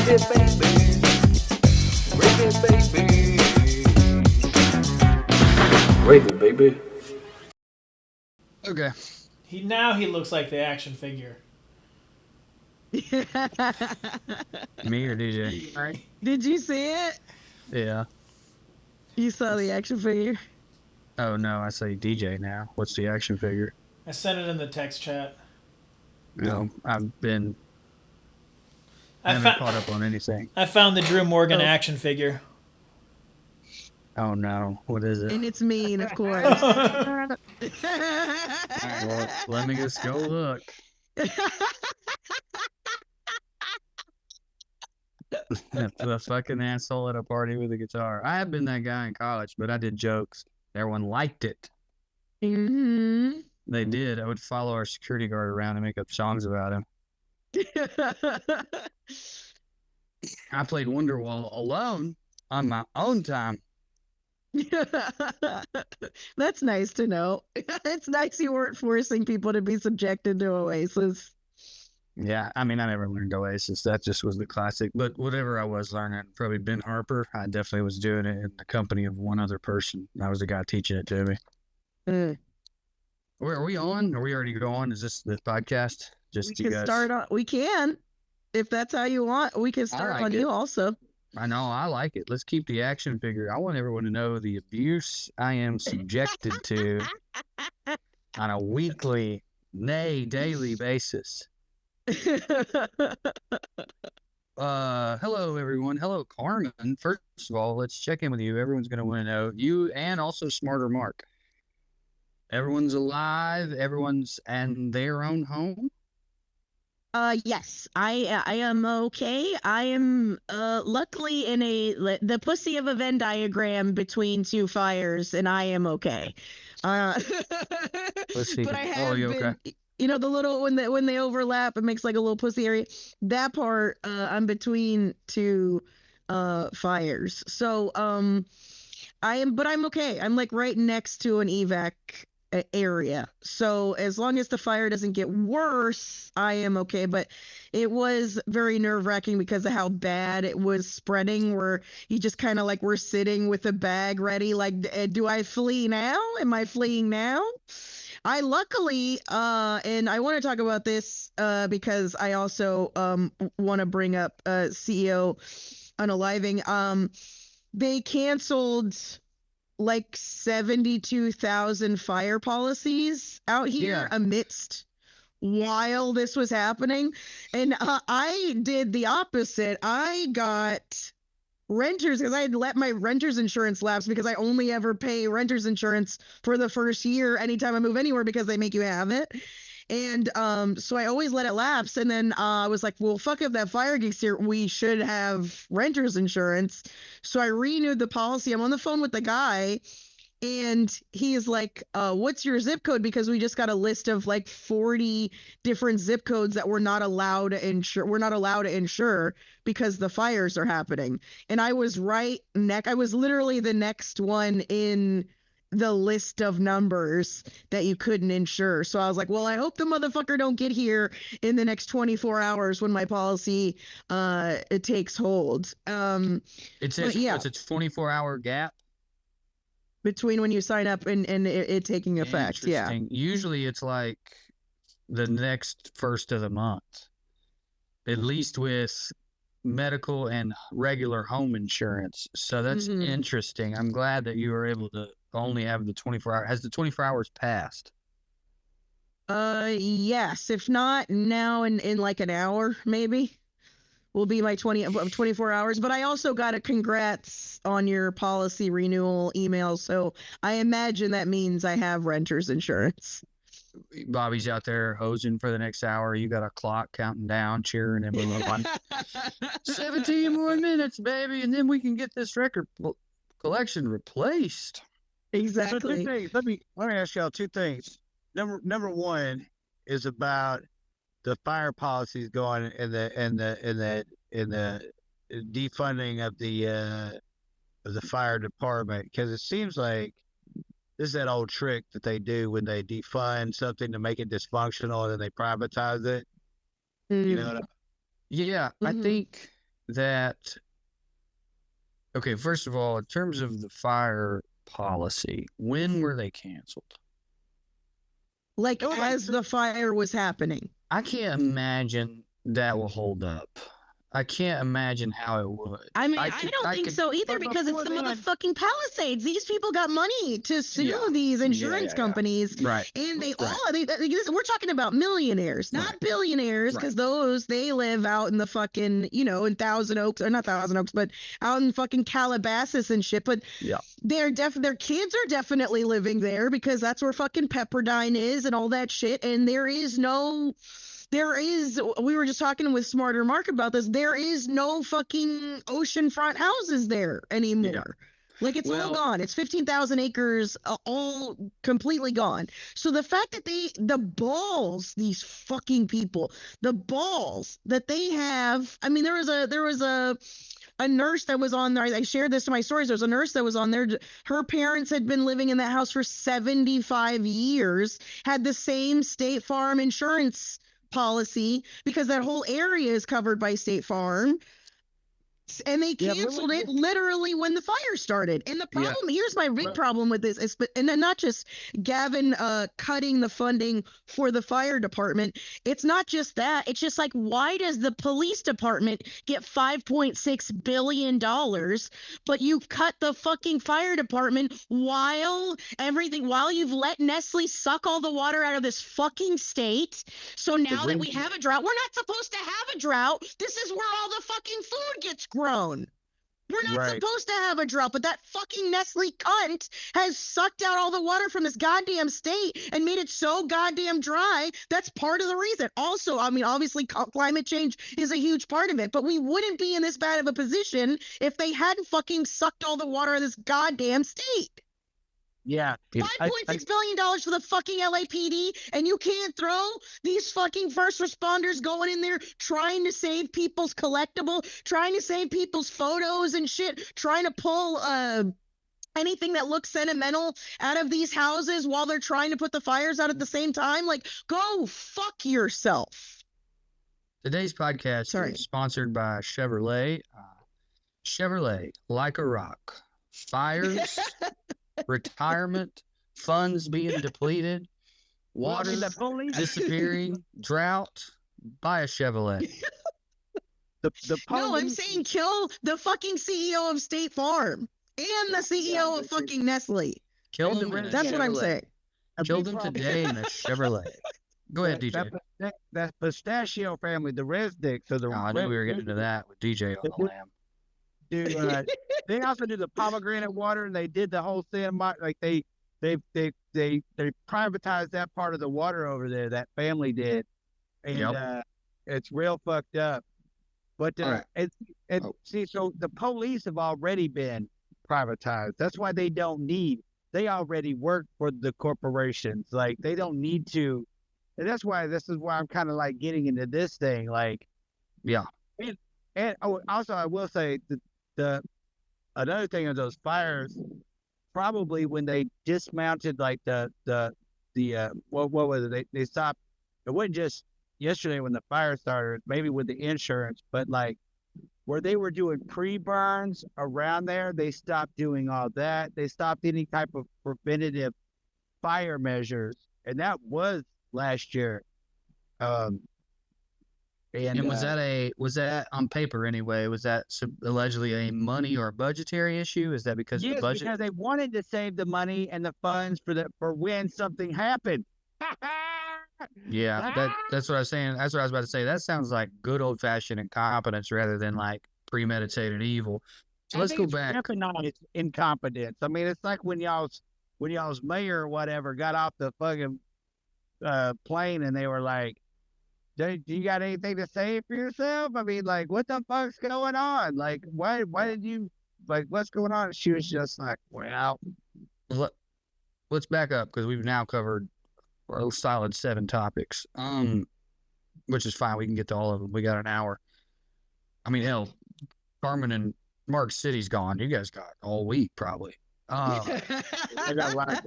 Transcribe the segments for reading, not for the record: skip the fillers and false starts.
Rave it, baby. Okay. He looks like the action figure. Me or DJ? All right. Did you see it? Yeah. You saw the action figure? Oh no, I say DJ now. What's the action figure? I sent it in the text chat. No, I've been. I I haven't fa- caught up on anything. I found the Drew Morgan Oh. action figure. Oh no, what is it? And it's mean, of course. Well, let me just go look. The fucking asshole at a party with a guitar. I have been that guy in college, but I did jokes. Everyone liked it. Mm-hmm. They did. I would follow our security guard around and make up songs about him. I played Wonderwall alone on my own time. That's nice to know. It's nice you weren't forcing people to be subjected to Oasis. Yeah, I mean, I never learned Oasis. That just was the classic. But whatever I was learning, probably Ben Harper, I definitely was doing it in the company of one other person. I was the guy teaching it to me. Mm. Where are we on? Are we already going? Is this the podcast? Just We you can guys? start on. We can, if that's how you want. We can start like on it. you also. I know, I like it. Let's keep the action figure. I want everyone to know the abuse I am subjected to on a weekly, nay, daily basis. Hello, everyone. Hello, Carmen. First of all, let's check in with you. Everyone's going to want to know you and also Smarter Mark. Everyone's alive. Everyone's in their own home. Yes, I am okay. I am luckily in the pussy of a Venn diagram between two fires, and I am okay. Pussy. But I Oh, have you been, okay? you know, the little when they overlap, it makes like a little pussy area. That part, I'm between two fires. So but I'm okay. I'm like right next to an evac area. So as long as the fire doesn't get worse, I am okay. But it was very nerve-wracking because of how bad it was spreading, where you just kind of like were sitting with a bag ready, like, do I flee now? Am I fleeing now? I luckily, and I want to talk about this because I also want to bring up CEO Unaliving. They canceled like 72,000 fire policies out here amidst while this was happening. And I did the opposite. I got renters because I had let my renter's insurance lapse because I only ever pay renter's insurance for the first year anytime I move anywhere because they make you have it. And so I always let it lapse. And then I was like, well, fuck, if that fire gets here, we should have renter's insurance. So I renewed the policy. I'm on the phone with the guy, and he is like, what's your zip code? Because we just got a list of like 40 different zip codes that we're not allowed to insure. We're not allowed to insure because the fires are happening. And I was I was literally the next one in the list of numbers that you couldn't insure. So I was like, well, I hope the motherfucker don't get here in the next 24 hours when my policy it takes hold. It's a 24-hour gap between when you sign up and it taking effect. Yeah. Usually it's like the next first of the month, at least with medical and regular home insurance. So that's interesting. I'm glad that you were able to only have the 24 hours. Has the 24 hours passed? Yes. If not, now in like an hour, maybe will be my 24 hours. But I also got a congrats on your policy renewal email. So I imagine that means I have renter's insurance. Bobby's out there hosing for the next hour. You got a clock counting down, cheering everyone. 17 more minutes, baby, and then we can get this record collection replaced. Exactly. So let me ask y'all two things. Number one is about the fire policies going in the defunding of the fire department, because it seems like this is that old trick that they do when they defund something to make it dysfunctional and then they privatize it. You know what I mean? Yeah, I think that, okay, first of all, in terms of the fire policy, when were they canceled? Like as the fire was happening. I can't imagine that will hold up. I can't imagine how it would. I mean, I don't think so either, because it's the motherfucking Palisades. These people got money to sue these insurance companies. Right. And they we're talking about millionaires, not billionaires, because they live out in the fucking, in Thousand Oaks, or not Thousand Oaks, but out in fucking Calabasas and shit. But their kids are definitely living there, because that's where fucking Pepperdine is and all that shit. And we were just talking with Smarter Mark about this. There is no fucking oceanfront houses there anymore. Yeah. Like, it's all gone. It's 15,000 acres, all completely gone. So the fact that these fucking people, the balls that they have. I mean, there was a nurse that was on there. I shared this to my stories. There was a nurse that was on there. Her parents had been living in that house for 75 years, had the same State Farm insurance policy, because that whole area is covered by State Farm, and they canceled it literally when the fire started. And the problem, here's my big problem with this, and then not just Gavin cutting the funding for the fire department. It's not just that. It's just like, why does the police department get $5.6 billion, but you cut the fucking fire department while you've let Nestle suck all the water out of this fucking state? So now that we have a drought, we're not supposed to have a drought. This is where all the fucking food gets grown. We're not supposed to have a drought, but that fucking Nestle cunt has sucked out all the water from this goddamn state and made it so goddamn dry. That's part of the reason. Also, I mean, obviously climate change is a huge part of it, but we wouldn't be in this bad of a position if they hadn't fucking sucked all the water of this goddamn state. Yeah. $5.6 billion for the fucking LAPD, and you can't throw these fucking first responders going in there trying to save people's collectible, trying to save people's photos and shit, trying to pull anything that looks sentimental out of these houses while they're trying to put the fires out at the same time. Like, go fuck yourself. Today's podcast is sponsored by Chevrolet. Chevrolet, like a rock. Fires, retirement, funds being depleted, water disappearing, drought. Buy a Chevrolet. No, I'm saying kill the fucking CEO of State Farm and the CEO of fucking Nestle. Kill them. That's what I'm saying. Kill them today in a Chevrolet. Go ahead, DJ. That pistachio family, the Resnicks. I knew we were getting to that with DJ on the lamb. Dude, they also do the pomegranate water, and they did the whole thing. Like they privatized that part of the water over there. That family did, and it's real fucked up. But see, so the police have already been privatized. That's why they don't need. They already work for the corporations. Like, they don't need to, and that's why this is why I'm kind of like getting into this thing. Like, and also I will say the another thing of those fires, probably when they dismounted like the what was it? They stopped. It wasn't just yesterday when the fire started, maybe with the insurance, but like where they were doing pre-burns around there, they stopped doing all that. They stopped any type of preventative fire measures, and that was last year. And was that on paper anyway? Was that allegedly a money or a budgetary issue? Is that because of the budget? Because they wanted to save the money and the funds for when something happened. Yeah, that's what I was saying. That's what I was about to say. That sounds like good old fashioned incompetence rather than like premeditated evil. So let's go back. It's incompetence. I mean, it's like when y'all's mayor or whatever got off the fucking plane and they were like, do you got anything to say for yourself? I mean, like, what the fuck's going on? Like, why did you, like, what's going on? She was just like, well. Let's back up, because we've now covered a solid 7 topics, which is fine. We can get to all of them. We got an hour. I mean, hell, Carmen and Mark City's gone. You guys got all week, probably. I got a lot.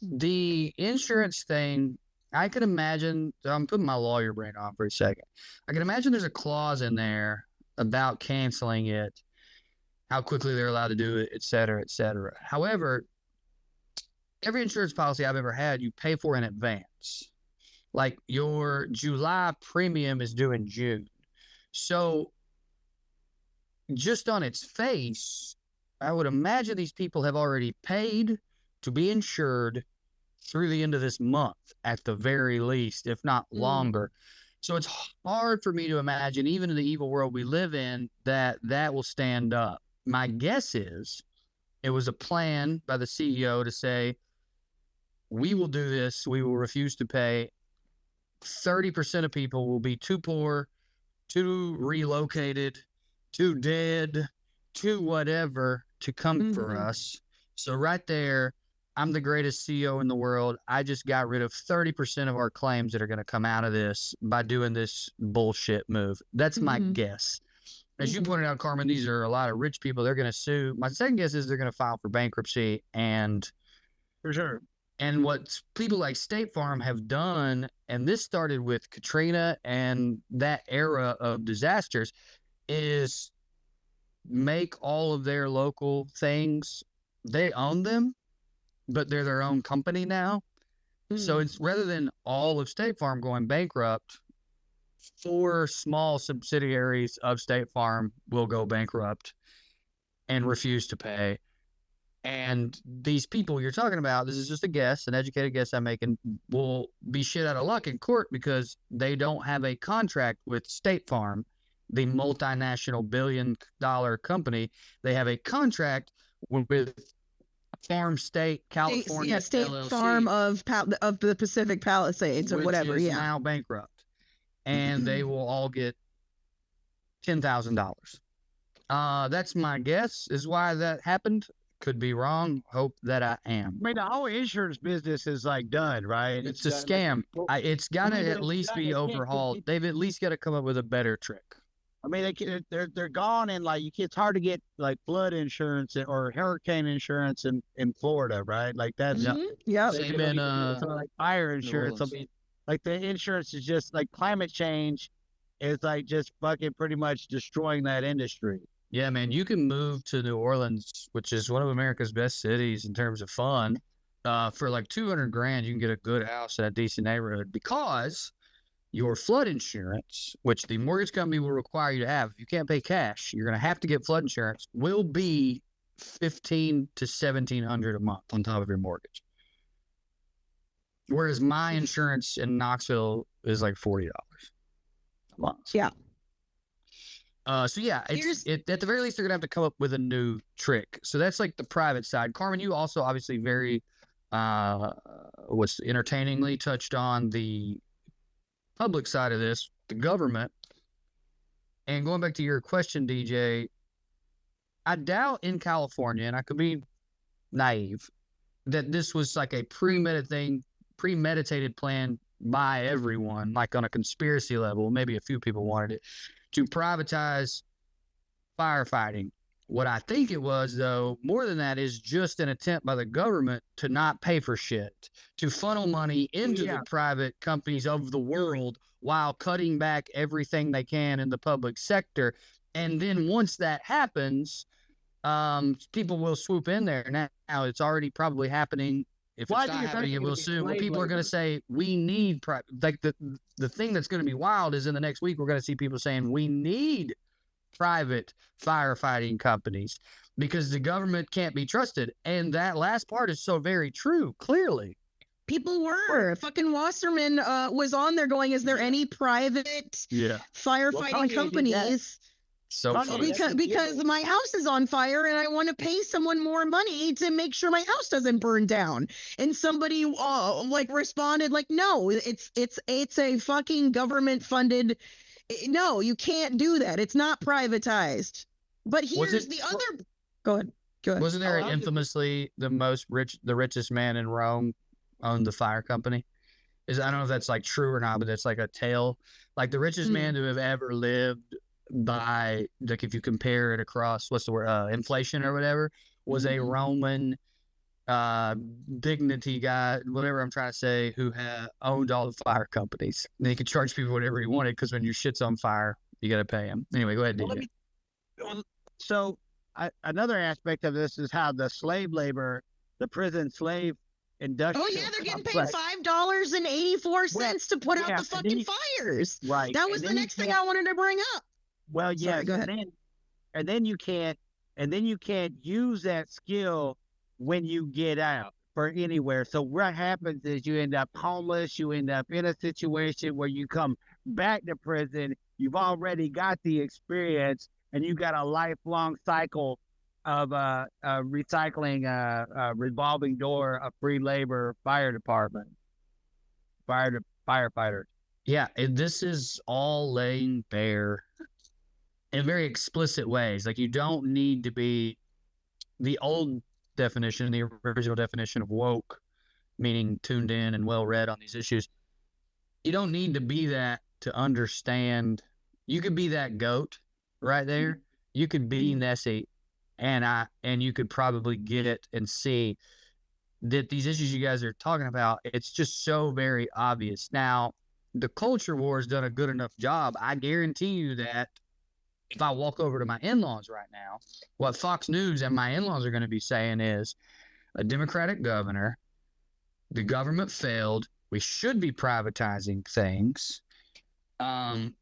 The insurance thing, I could imagine, I'm putting my lawyer brain on for a second. I can imagine there's a clause in there about canceling it, how quickly they're allowed to do it, et cetera, et cetera. However, every insurance policy I've ever had, you pay for in advance. Like your July premium is due in June. So just on its face, I would imagine these people have already paid to be insured through the end of this month at the very least, if not longer. So it's hard for me to imagine, even in the evil world we live in, that will stand up. My guess is it was a plan by the CEO to say, we will do this. We will refuse to pay. 30% of people will be too poor, too relocated, too dead, too whatever to come for us. So right there, I'm the greatest CEO in the world. I just got rid of 30% of our claims that are going to come out of this by doing this bullshit move. That's my guess. As you pointed out, Carmen, these are a lot of rich people. They're going to sue. My second guess is they're going to file for bankruptcy. And for sure. And what people like State Farm have done, and this started with Katrina and that era of disasters, is make all of their local things, they own them, but they're their own company now. So it's rather than all of State Farm going bankrupt, 4 small subsidiaries of State Farm will go bankrupt and refuse to pay. And these people you're talking about, this is just a guess, an educated guess I'm making, will be shit out of luck in court because they don't have a contract with State Farm, the multinational billion-dollar company. They have a contract with Farm State California, State LLC, Farm of the Pacific Palisades or whatever. Which is now bankrupt, and they will all get $10,000. That's my guess is why that happened. Could be wrong. Hope that I am. I mean, the whole insurance business is like done, right? It's a scam. It's got to at least be overhauled. They've at least got to come up with a better trick. I mean, they're gone, and like it's hard to get like flood insurance or hurricane insurance in Florida, right? Like that's Same in like fire insurance. I mean, like the insurance is just like climate change is like just fucking pretty much destroying that industry. Yeah, man, you can move to New Orleans, which is one of America's best cities in terms of fun. For like $200,000, you can get a good house in a decent neighborhood because your flood insurance, which the mortgage company will require you to have, if you can't pay cash, you're going to have to get flood insurance, will be $1,500 to $1,700 a month on top of your mortgage. Whereas my insurance in Knoxville is like $40 a month. Yeah. So yeah, at the very least, they're gonna have to come up with a new trick. So that's like the private side. Carmen, you also obviously very, was entertainingly touched on the public side of this, the government. And going back to your question, DJ, I doubt in California, and I could be naive, that this was like a premeditated plan by everyone, like on a conspiracy level. Maybe a few people wanted it to privatize firefighting. What I think it was, though, more than that, is just an attempt by the government to not pay for shit, to funnel money into the private companies of the world while cutting back everything they can in the public sector. And then once that happens, people will swoop in there. Now it's already probably happening. If it's not happening, it will soon. But people are going to say, we need like the thing that's going to be wild is in the next week, we're going to see people saying we need private firefighting companies because the government can't be trusted. And that last part is so very true, clearly. People were. Fucking Wasserman was on there going, is there any private firefighting companies? So because my house is on fire and I want to pay someone more money to make sure my house doesn't burn down. And somebody like responded like, no, it's a fucking government funded. No, you can't do that. It's not privatized. But here's the other. Go ahead. Wasn't there infamously the richest man in Rome owned the fire company? I don't know if that's like true or not, but that's like a tale. Like the richest man to have ever lived by, like if you compare it across, what's the word, inflation or whatever, was a Roman dignity guy, whatever I'm trying to say, who had owned all the fire companies. And he could charge people whatever he wanted because when your shit's on fire, you got to pay him. Anyway, go ahead, DJ. So another aspect of this is how the slave labor, the prison slave industrial. Oh yeah, they're getting paid $5.84 to put out the fucking fires. Right. That was the next thing I wanted to bring up. Well, yeah. Sorry, go ahead. And then you can't use that skill when you get out for anywhere. So what happens is you end up homeless. You end up in a situation where you come back to prison. You've already got the experience, and you got a lifelong cycle of recycling, revolving door of free labor fire department, firefighters. Yeah, and this is all laying bare in very explicit ways. Like, you don't need to be the old definition, the original definition of woke, meaning tuned in and well read on these issues. You don't need to be that to understand. You could be that goat right there. You could be Nessie, and you could probably get it and see that these issues you guys are talking about, it's just so very obvious. Now, the culture war has done a good enough job. I guarantee you that if I walk over to my in-laws right now, what Fox News and my in-laws are going to be saying is a Democratic governor, the government failed, we should be privatizing things.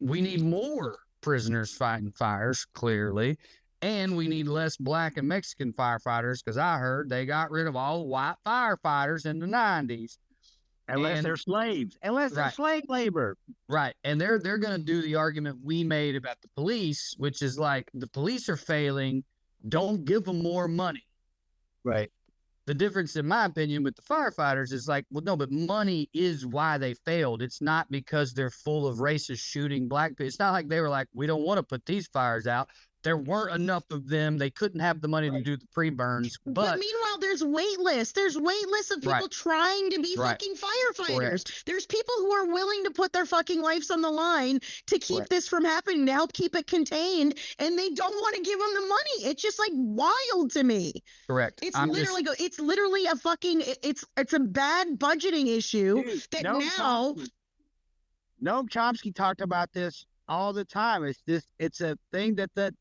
We need more prisoners fighting fires, clearly, and we need less black and Mexican firefighters because I heard they got rid of all white firefighters in the 90s. Unless they're slaves. Unless they're slave labor. Right. And they're going to do the argument we made about the police, which is like, the police are failing. Don't give them more money. Right. The difference, in my opinion, with the firefighters is like, well, no, but money is why they failed. It's not because they're full of racists shooting black people. It's not like they were like, we don't want to put these fires out. There weren't enough of them. They couldn't have the money to do the pre-burns. But meanwhile, there's wait lists. There's wait lists of people trying to be fucking firefighters. Correct. There's people who are willing to put their fucking lives on the line to keep this from happening, to help keep it contained, and they don't want to give them the money. It's just like wild to me. Correct. It's literally a fucking it's a bad budgeting issue. Dude, that Noam Chomsky talked about this all the time. It's a thing that the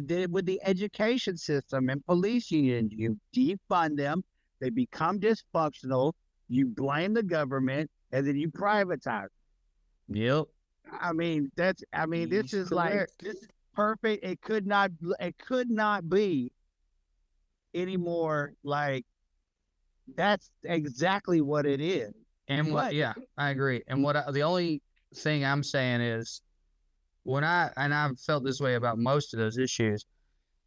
did with the education system and police unions. You defund them, they become dysfunctional, you blame the government, and then you privatize. Yep. This is like, this is perfect. It could not be any more like, that's exactly what it is. And I agree. And the only thing I'm saying is, I've felt this way about most of those issues,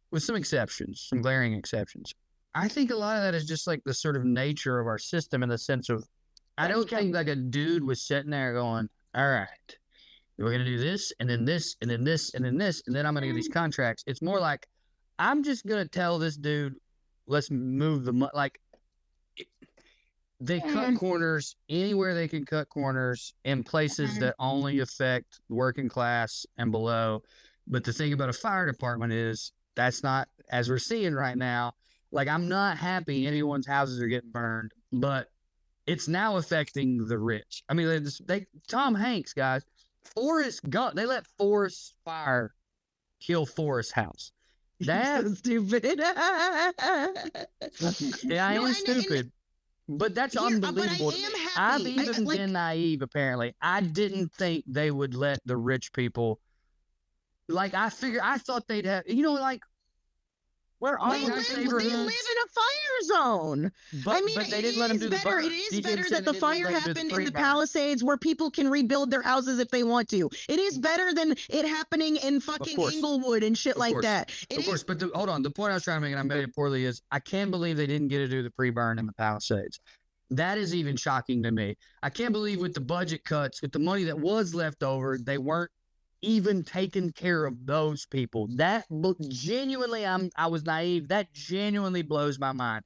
with some exceptions, some glaring exceptions. I think a lot of that is just like the sort of nature of our system, in the sense of, I don't think like a dude was sitting there going, all right, we're going to do this, and then this, and then this, and then this, and then I'm going to get these contracts. It's more like, I'm just going to tell this dude, let's move the money. Like, they cut corners anywhere they can cut corners, in places that only affect working class and below. But the thing about a fire department is, that's not, as we're seeing right now, like, I'm not happy anyone's houses are getting burned, but it's now affecting the rich. I mean, Tom Hanks, guys, Forrest Gump, they let Forrest fire kill Forrest's house. That's so stupid. Yeah, I am stupid. But that's unbelievable. But I am happy. I've even been naive, apparently. I didn't think they would let the rich people. Like, I thought they'd have, like, where are they live in a fire zone. But they didn't let them do the burn. It is better that the fire happened in the Palisades, where people can rebuild their houses if they want to. It is better than it happening in fucking Inglewood and shit like that. Of course, but hold on. The point I was trying to make, and I made it poorly, is I can't believe they didn't get to do the pre-burn in the Palisades. That is even shocking to me. I can't believe with the budget cuts, with the money that was left over, they weren't even taking care of those people. That genuinely, I was naive. That genuinely blows my mind.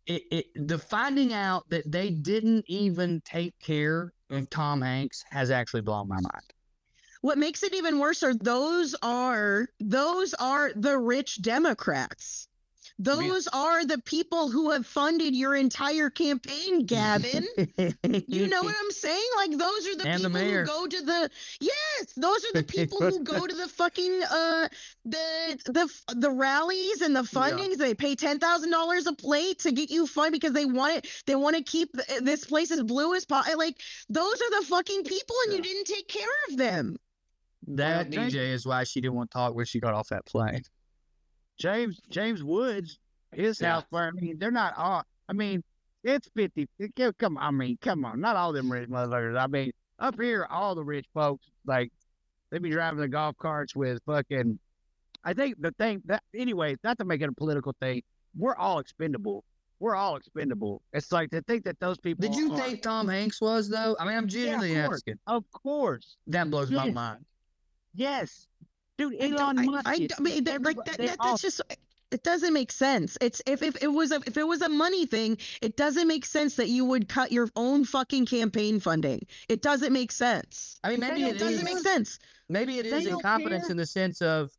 The finding out that they didn't even take care of Tom Hanks has actually blown my mind. What makes it even worse are those are the rich Democrats. Those are the people who have funded your entire campaign, Gavin. You know what I'm saying? Like, those are the And the people who mayor. go to the those are the people who go to the fucking the rallies and the fundings. They pay $10,000 a plate to get you fun because they want to keep this place as blue as possible. Like, those are the fucking people, and you didn't take care of them. That DJ is why she didn't want to talk when she got off that plane. James Woods, his house fire. I mean, they're not all. I mean, it's 50. Come on. Not all them rich motherfuckers. I mean, up here, all the rich folks, like, they be driving the golf carts with fucking. I think the thing that, anyway, not to make it a political thing, we're all expendable. It's like to think that those people. Did you think Tom Hanks was, though? I mean, I'm genuinely asking. Of course. That blows my mind. Yes. Dude, Elon Musk. That's just, it doesn't make sense. It's if it was a money thing, it doesn't make sense that you would cut your own fucking campaign funding. It doesn't make sense. I mean, maybe it doesn't make sense. Maybe it is incompetence in the sense of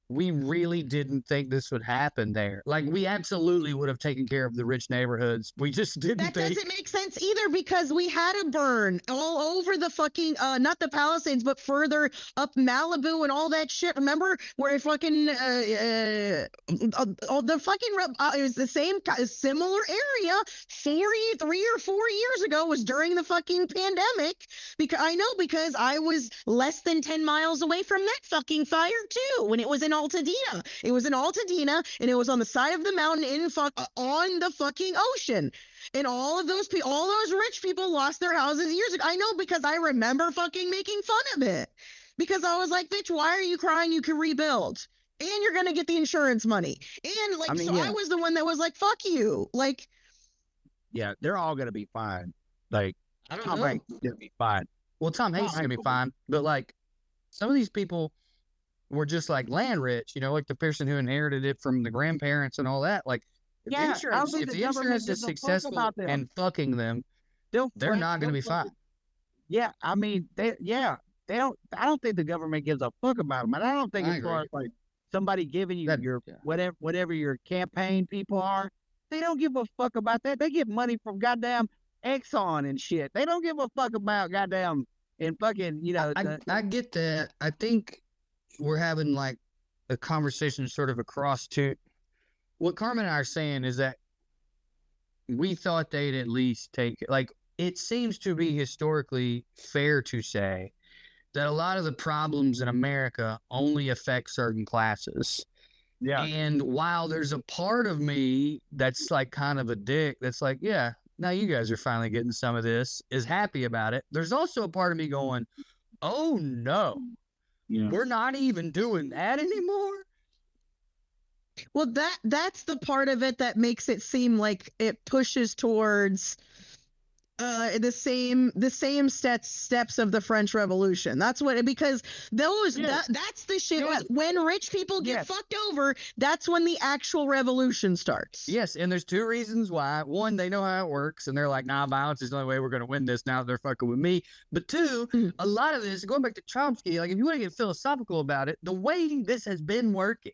we really didn't think this would happen there. Like, we absolutely would have taken care of the rich neighborhoods. We just didn't think. That doesn't make sense either, because we had a burn all over the fucking, not the Palisades, but further up Malibu and all that shit. Remember where fucking, the fucking, it was the same, similar area 3 or 4 years ago, was during the fucking pandemic. Because I was less than 10 miles away from that fucking fire too, when it was in Altadena. It was in Altadena, and it was on the side of the mountain on the fucking ocean. And all those rich people lost their houses years ago. I know, because I remember fucking making fun of it. Because I was like, bitch, why are you crying? You can rebuild. And you're going to get the insurance money. And like, I was the one that was like, fuck you. Like, yeah, they're all going to be fine. Like, I don't Tom know. Hanks is going to be fine. Well, Tom Hanks is going to be fine. But like, some of these people were just like land rich, like the person who inherited it from the grandparents and all that. Like, if the insurance is successful and fucking them, they're not going to be fine. Yeah, I mean, they don't. I don't think the government gives a fuck about them, and I don't think as far as like somebody giving you your whatever your campaign people are, they don't give a fuck about that. They get money from goddamn Exxon and shit. They don't give a fuck about goddamn and fucking I get that. I think we're having like a conversation sort of across to what Carmen and I are saying is that we thought they'd at least take, like, it seems to be historically fair to say that a lot of the problems in America only affect certain classes. Yeah. And while there's a part of me that's like kind of a dick, that's like, yeah, now you guys are finally getting some of this, is happy about it. There's also a part of me going, oh no. Yeah. We're not even doing that anymore. Well, that's the part of it that makes it seem like it pushes towards the same steps of the French Revolution. That's what, because that's the shit. Yes. When rich people get fucked over, that's when the actual revolution starts. Yes, and there's two reasons why. One, they know how it works, and they're like, nah, violence is the only way we're going to win this. Now they're fucking with me. But two, a lot of this, going back to Chomsky, like, if you want to get philosophical about it, the way this has been working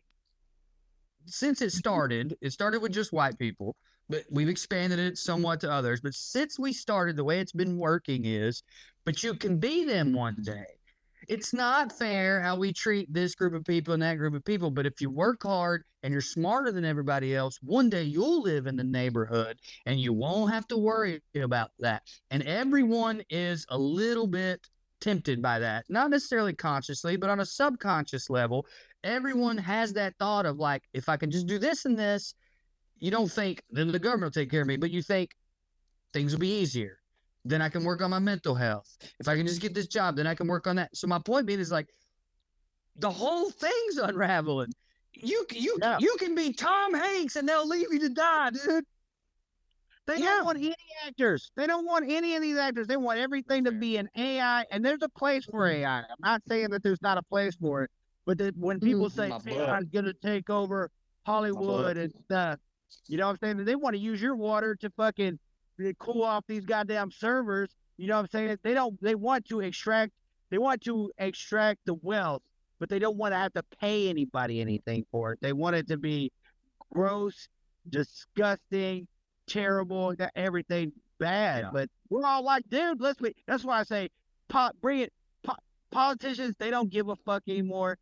since it started with just white people. But we've expanded it somewhat to others. But since we started, the way it's been working is, but you can be them one day. It's not fair how we treat this group of people and that group of people. But if you work hard and you're smarter than everybody else, one day you'll live in the neighborhood and you won't have to worry about that. And everyone is a little bit tempted by that. Not necessarily consciously, but on a subconscious level, everyone has that thought of like, if I can just do this and this, you don't think then the government will take care of me, but you think things will be easier. Then I can work on my mental health. If I can just get this job, then I can work on that. So my point being is like the whole thing's unraveling. You can be Tom Hanks and they'll leave you to die, dude. They don't want any actors. They don't want any of these actors. They want everything to be an AI, and there's a place for AI. I'm not saying that there's not a place for it, but when people say AI is going to take over Hollywood and stuff, you know what I'm saying? They want to use your water to fucking cool off these goddamn servers. You know what I'm saying? They want to extract the wealth, but they don't want to have to pay anybody anything for it. They want it to be gross, disgusting, terrible, everything bad. Yeah. But we're all like, dude, that's why I say, politicians, they don't give a fuck anymore.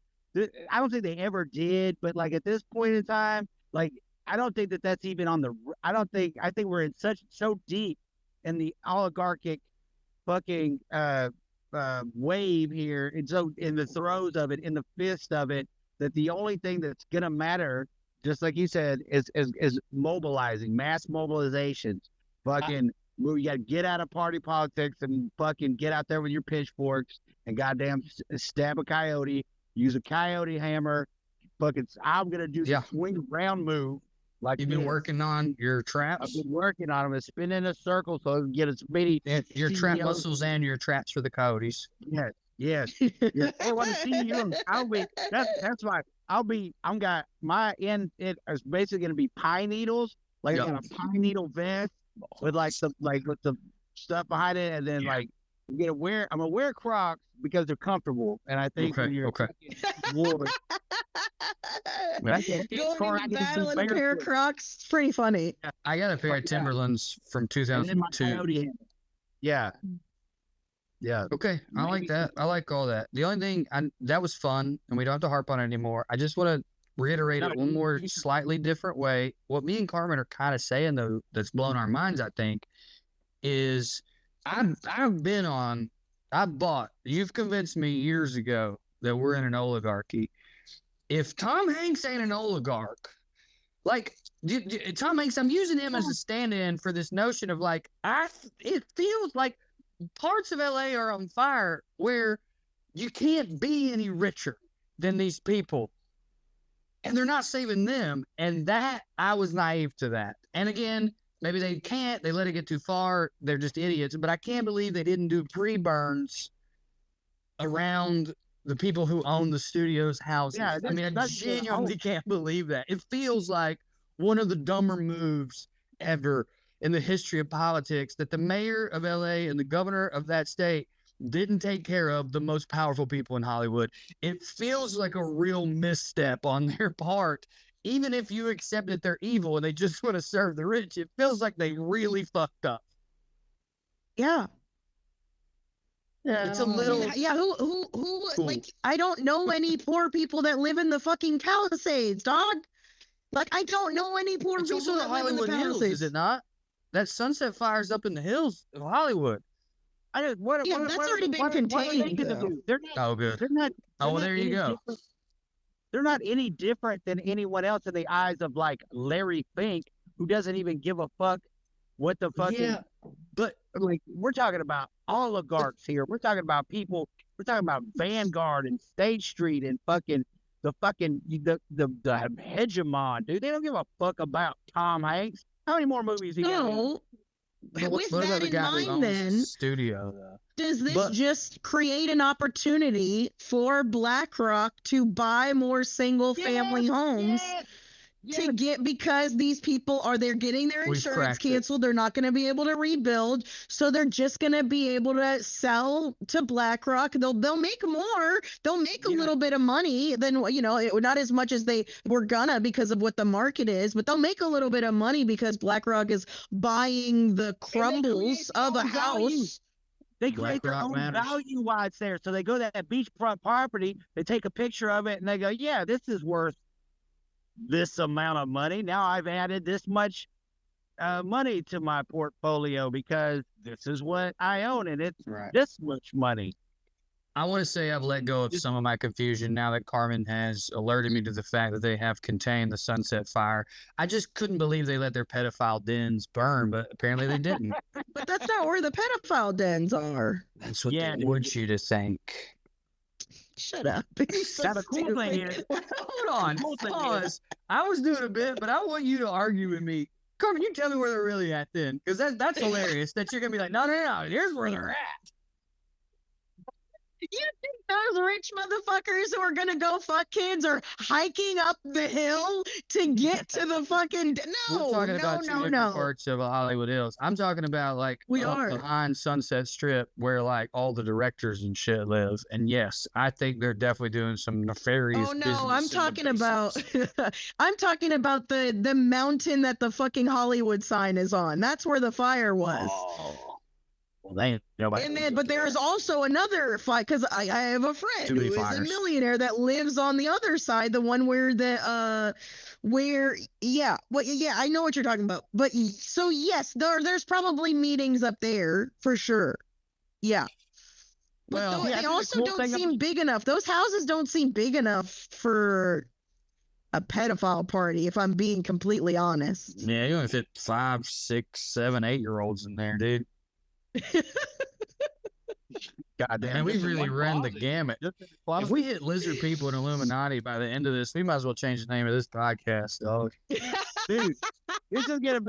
I don't think they ever did, but like at this point in time, like I don't think that's even on the. I think we're in so deep in the oligarchic fucking wave here, and so in the throes of it, in the fist of it, that the only thing that's gonna matter, just like you said, is mobilizing, mass mobilizations. Fucking, you got to get out of party politics and fucking get out there with your pitchforks and goddamn stab a coyote. Use a coyote hammer. Fucking, I'm gonna do the swing around move. Like you've been working on your traps. I've been working on them. It's spin in a circle so I can get as many. Your trap muscles and your traps for the coyotes. Yes, yes. I want to see you. That's why my end. It is basically gonna be pine needles, like in a pine needle vest with with the stuff behind it, and then like I'm gonna wear Crocs because they're comfortable, and I think when you're war, going into battle in a pair of Crocs, it's pretty funny. I got a pair of Timberlands from 2002. Yeah. Okay, I like that. I like all that. The only thing that was fun, and we don't have to harp on it anymore. I just want to reiterate it one more slightly different way. What me and Carmen are kind of saying though, that's blown our minds, I think, is you've convinced me years ago that we're in an oligarchy. If Tom Hanks ain't an oligarch, like Tom Hanks, I'm using him as a stand-in for this notion of like, it feels like parts of LA are on fire where you can't be any richer than these people. And they're not saving them. And that, I was naive to that. And again, maybe they can't. They let it get too far. They're just idiots. But I can't believe they didn't do pre-burns around the people who own the studio's houses. Yeah, I mean, I genuinely can't believe that. It feels like one of the dumber moves ever in the history of politics that the mayor of LA and the governor of that state didn't take care of the most powerful people in Hollywood. It feels like a real misstep on their part. Even if you accept that they're evil and they just want to serve the rich, it feels like they really fucked up. Yeah. It's a little. Yeah, who cool. Like, I don't know any poor people that live in the fucking Palisades, dog. Like, I don't know any poor people that live in the Palisades. Hills, is it not? That Sunset Fire's up in the hills of Hollywood. That's already been contained. They're not, good. They're not. Well, there you go. They're not any different than anyone else in the eyes of like Larry Fink, who doesn't even give a fuck what the fuck. Yeah. But like, we're talking about oligarchs here. We're talking about people. We're talking about Vanguard and State Street and fucking the hegemon, dude. They don't give a fuck about Tom Hanks. How many more movies he got? With that in mind, then, studio, though. Does this just create an opportunity for BlackRock to buy more single-family homes to get, because these people they're getting their insurance canceled, they're not going to be able to rebuild, so they're just going to be able to sell to BlackRock. They'll make more. They'll make a little bit of money than, not as much as they were gonna because of what the market is, but they'll make a little bit of money because BlackRock is buying the crumbles of a house. They create their own value while it's there. So they go to that beachfront property, they take a picture of it, and they go, yeah, this is worth this amount of money. Now I've added this much money to my portfolio because this is what I own, and it's this much money. I want to say I've let go of some of my confusion now that Carmen has alerted me to the fact that they have contained the Sunset Fire. I just couldn't believe they let their pedophile dens burn, but apparently they didn't. But that's not where the pedophile dens are. That's what they want you to think. Shut up. Now the cool thing is, hold on, pause. I was doing a bit, but I want you to argue with me. Carmen, you tell me where they're really at then, because that's hilarious that you're going to be like, no, here's where they're at. You think those rich motherfuckers who are gonna go fuck kids are hiking up the hill to get to the fucking? We're No, talking about two different parts of Hollywood Hills. I'm talking about like We up are. behind Sunset Strip where like all the directors and shit live. And yes, I think they're definitely doing some nefarious Oh business. no, I'm in the talking about basements. I'm talking about the mountain that the fucking Hollywood sign is on. That's where the fire was. Oh. Well, they ain't nobody. And then, but there's also another fight because I have a friend Too who many is a fires. millionaire that lives on the other side, the one where yeah, well, yeah, I know what you're talking about. But so yes, there's probably meetings up there for sure. Yeah. But Well, they also don't seem big enough. Those houses don't seem big enough for a pedophile party, if I'm being completely honest. Yeah, you only fit 5, 6, 7, 8-year-olds in there, dude. Goddamn. And we really ran the gamut. If we hit lizard people and Illuminati by the end of this, we might as well change the name of this podcast, dog. Dude, this is gonna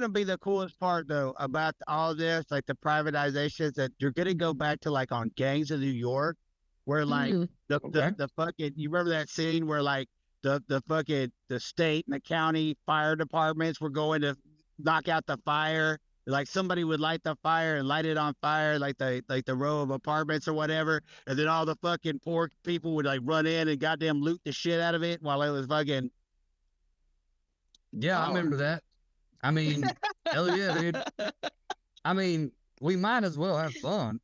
be the coolest part though about all this, like the privatizations, that you're gonna go back to like on Gangs of New York, where like the fucking, you remember that scene where like the fucking the state and the county fire departments were going to knock out the fire. Like somebody would light the fire and light it on fire, like the row of apartments or whatever, and then all the fucking poor people would like run in and goddamn loot the shit out of it while it was fucking. Yeah, I remember that. I mean, hell yeah, dude. I mean, we might as well have fun.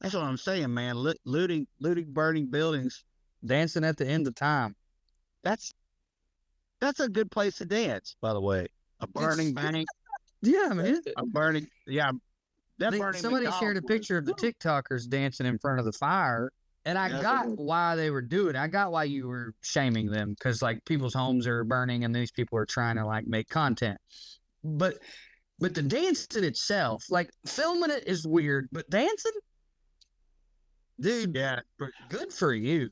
That's what I'm saying, man. Looting, burning buildings, dancing at the end of time. That's a good place to dance, by the way. A burning bank. Yeah, man. A burning, yeah. Somebody shared a picture of the TikTokers dancing in front of the fire, and I got why they were doing it. I got why you were shaming them, because like people's homes are burning and these people are trying to like make content. But the dance in itself, like filming it is weird, but dancing, dude, yeah, good for you.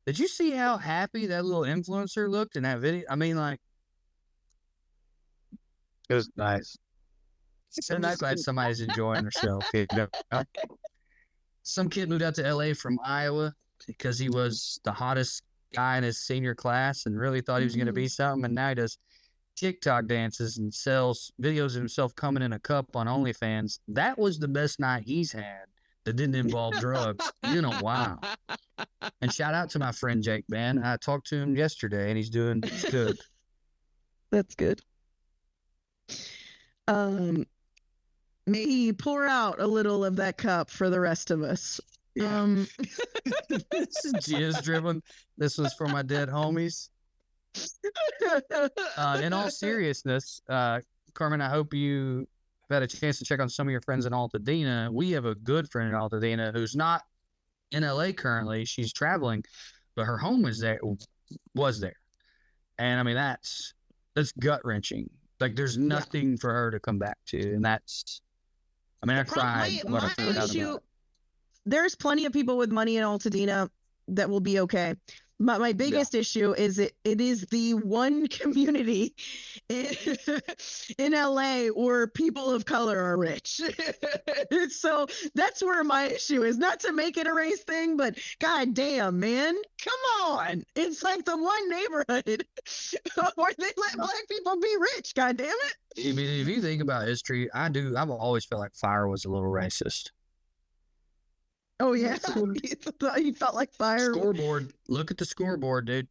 Did you see how happy that little influencer looked in that video? I mean, like, it was nice. I'm just glad somebody's enjoying themselves. Some kid moved out to LA from Iowa because he was the hottest guy in his senior class and really thought he was going to be something. And now he does TikTok dances and sells videos of himself coming in a cup on OnlyFans. That was the best night he's had that didn't involve drugs in a while. And shout out to my friend Jake, man. I talked to him yesterday and he's doing good. That's good. May he pour out a little of that cup for the rest of us. Yeah. This is jizz driven. This was for my dead homies. In all seriousness, Carmen, I hope you have had a chance to check on some of your friends in Altadena. We have a good friend in Altadena who's not in LA currently. She's traveling, but her home was there. And I mean, that's gut wrenching. Like there's nothing for her to come back to. And that's, I mean, I cried. There's plenty of people with money in Altadena that will be okay. My biggest issue is it is the one community in LA where people of color are rich. So that's where my issue is. Not to make it a race thing, but god damn, man. Come on. It's like the one neighborhood where they let black people be rich. God damn it. I mean, if you think about history, I've always felt like fire was a little racist. Oh yeah, you felt like fire. Scoreboard. Look at the scoreboard, dude.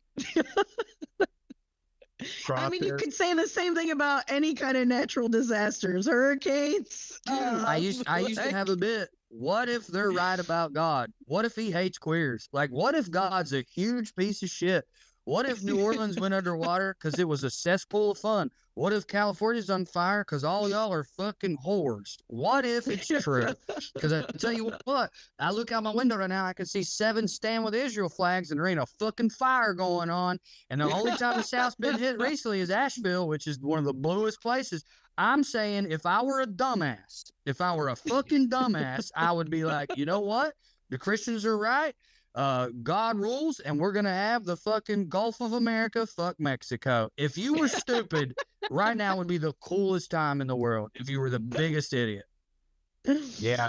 I mean, you could say the same thing about any kind of natural disasters, hurricanes. I used to have a bit. What if they're right about God? What if he hates queers? Like, what if God's a huge piece of shit? What if New Orleans went underwater because it was a cesspool of fun? What if California's on fire because all y'all are fucking whores? What if it's true? Because I tell you what, I look out my window right now, I can see 7 Stand With Israel flags, and there ain't a fucking fire going on. And the only time the South's been hit recently is Asheville, which is one of the bluest places. I'm saying if I were a dumbass, if I were a fucking dumbass, I would be like, you know what? The Christians are right. God rules, and we're gonna have the fucking Gulf of America, fuck Mexico. If you were stupid, right now would be the coolest time in the world if you were the biggest idiot. Yeah.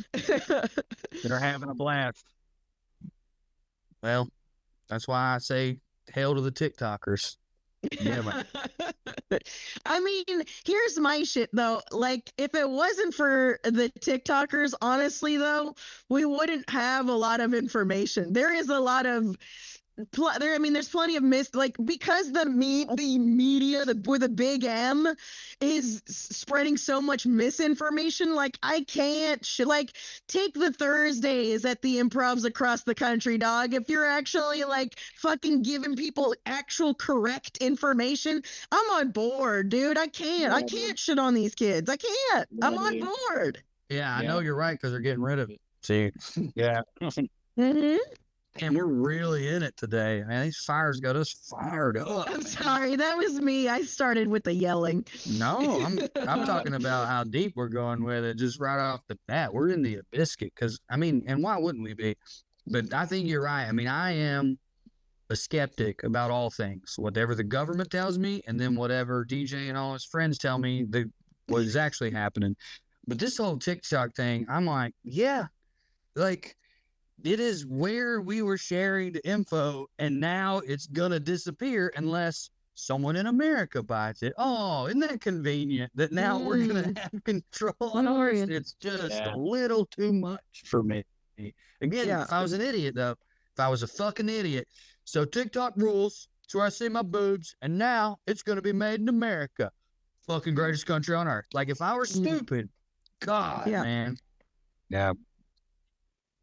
They're having a blast. Well, that's why I say hell to the TikTokers. Yeah, man. I mean, here's my shit though. Like, if it wasn't for the TikTokers, honestly though, we wouldn't have a lot of information. There is a lot of I mean, there's plenty of because the media with a big M is spreading so much misinformation. Like, I can't take the Thursdays at the improvs across the country, dog. If you're actually like fucking giving people actual correct information, I'm on board, dude. I can't shit on these kids. I can't. I'm on board. Yeah, I know you're right because they're getting rid of it. See, Yeah. Mm-hmm. and we're really in it today, man. These fires got us fired up. I'm sorry, that was me. I started with the yelling. No, I'm talking about how deep we're going with it. Just right off the bat, we're in the biscuit because I mean, and why wouldn't we be? But I think you're right. I mean, I am a skeptic about all things, whatever the government tells me, and then whatever DJ and all his friends tell me what is actually happening. But this whole TikTok thing, I'm like, yeah, like. It is where we were sharing the info, and now it's going to disappear unless someone in America buys it. Oh, isn't that convenient that now we're going to have control over it? It's just a little too much for me. Again, if I was an idiot, though, if I was a fucking idiot. So TikTok rules. It's where I see my boobs, and now it's going to be made in America. Fucking greatest country on earth. Like, if I were stupid, God, man. Yeah.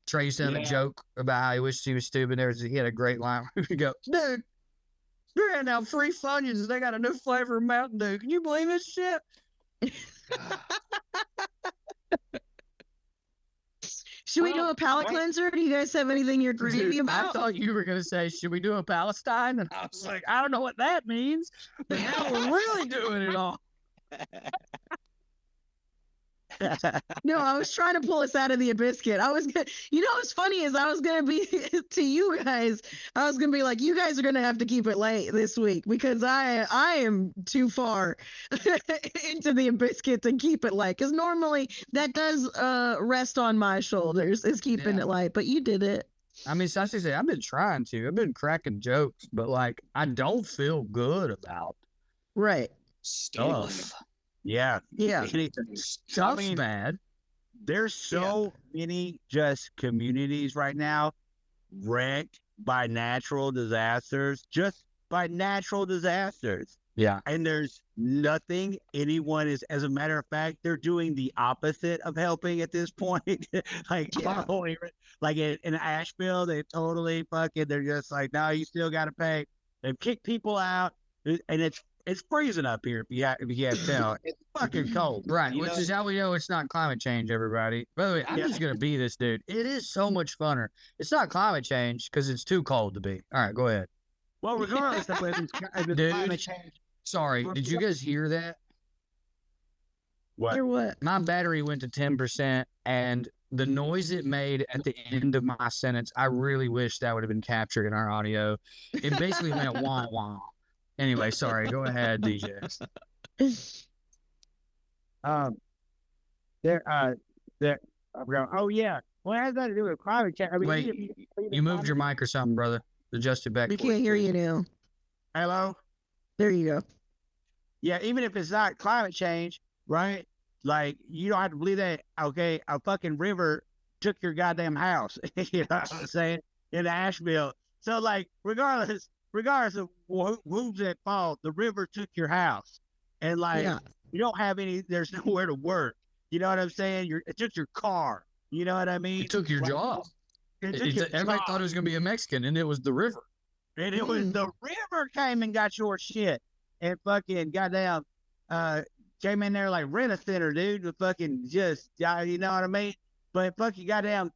Trey used to have a joke about how he wished he was stupid. He had a great line where he go, dude, they're handing out free Funyuns. They got a new flavor of Mountain Dew. Can you believe this shit? Should we do a palate cleanser? Do you guys have anything you're greedy about? I thought you were going to say, should we do a Palestine? And I was like, I don't know what that means. But now we're really doing it all. No, I was trying to pull us out of the biscuit. I was gonna, what's funny is I was gonna be to you guys. I was gonna be like, you guys are gonna have to keep it late this week because I am too far into the biscuit to keep it light. Because normally that does rest on my shoulders is keeping it light, but you did it. I mean, so I should say I've been trying to. I've been cracking jokes, but like I don't feel good about stuff. Yeah. Stuff's bad. There's so many just communities right now wrecked by natural disasters, Yeah. And there's nothing anyone is, as a matter of fact, they're doing the opposite of helping at this point. Like in Asheville, they totally they're just like, no, you still got to pay. They've kicked people out, and it's freezing up here. If you have to tell, it's fucking cold, right? Which is how we know it's not climate change, everybody. By the way, I'm just gonna be this dude. It is so much funner. It's not climate change because it's too cold to be. All right, go ahead. Well, regardless of whether it's climate change. Sorry, did you guys hear that? What? Or what? My battery went to 10%, and the noise it made at the end of my sentence, I really wish that would have been captured in our audio. It basically went wah wah. Anyway, sorry. Go ahead, DJ. Oh yeah. Well, it has nothing to do with climate change. I mean, wait, you moved your mic or something, brother. Adjust it back. We can't hear you now. Hello. There you go. Yeah, even if it's not climate change, right? Like, you don't have to believe that. Okay, a fucking river took your goddamn house. You know what I'm saying? In Asheville. So, like, regardless of who's at fault, the river took your house, and like you don't have any. There's nowhere to work. You know what I'm saying? It took your car. You know what I mean? It took your job. Everybody thought it was gonna be a Mexican, and it was the river. And it was the river came and got your shit, and fucking goddamn came in there like rent a center, dude. With fucking just you know what I mean? But fucking goddamn.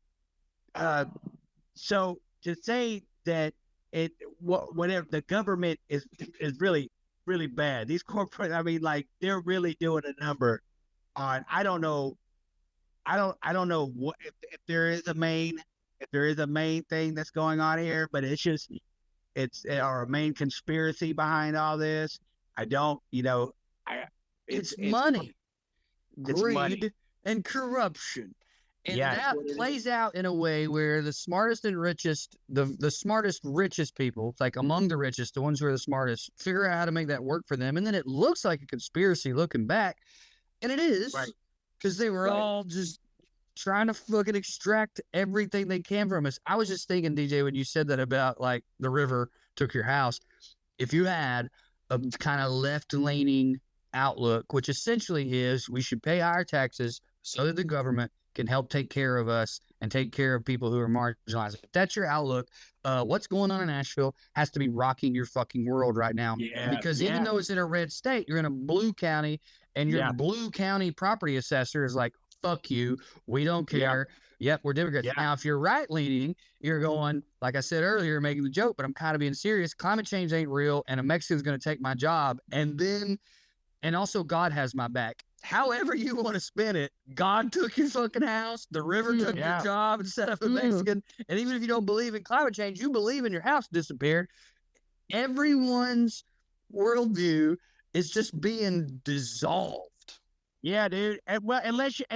So to say that. Whatever the government is really, really bad. These corporate, I mean, like they're really doing a number on. I don't know what if there is a main thing that's going on here, but it's a main conspiracy behind all this. I don't, it's money, greed, and corruption. And that plays out in a way where the smartest and richest, the smartest, richest people, like among the richest, the ones who are the smartest, figure out how to make that work for them. And then it looks like a conspiracy looking back. And it is, because they were all just trying to fucking extract everything they can from us. I was just thinking, DJ, when you said that about like the river took your house, if you had a kind of left-leaning outlook, which essentially is we should pay higher taxes so that the government can help take care of us and take care of people who are marginalized. If that's your outlook, what's going on in Nashville has to be rocking your fucking world right now. Because even though it's in a red state, you're in a blue county, and your blue county property assessor is like, fuck you, we don't care. Yep, we're Democrats. Now, if you're right-leaning, you're going, like I said earlier, making the joke, but I'm kind of being serious. Climate change ain't real, and a Mexican's going to take my job. And also God has my back. However you want to spin it, God took your fucking house, the river took your job and set up a Mexican. And even if you don't believe in climate change, you believe in your house disappeared. Everyone's worldview is just being dissolved. Yeah, dude. And, well, unless you're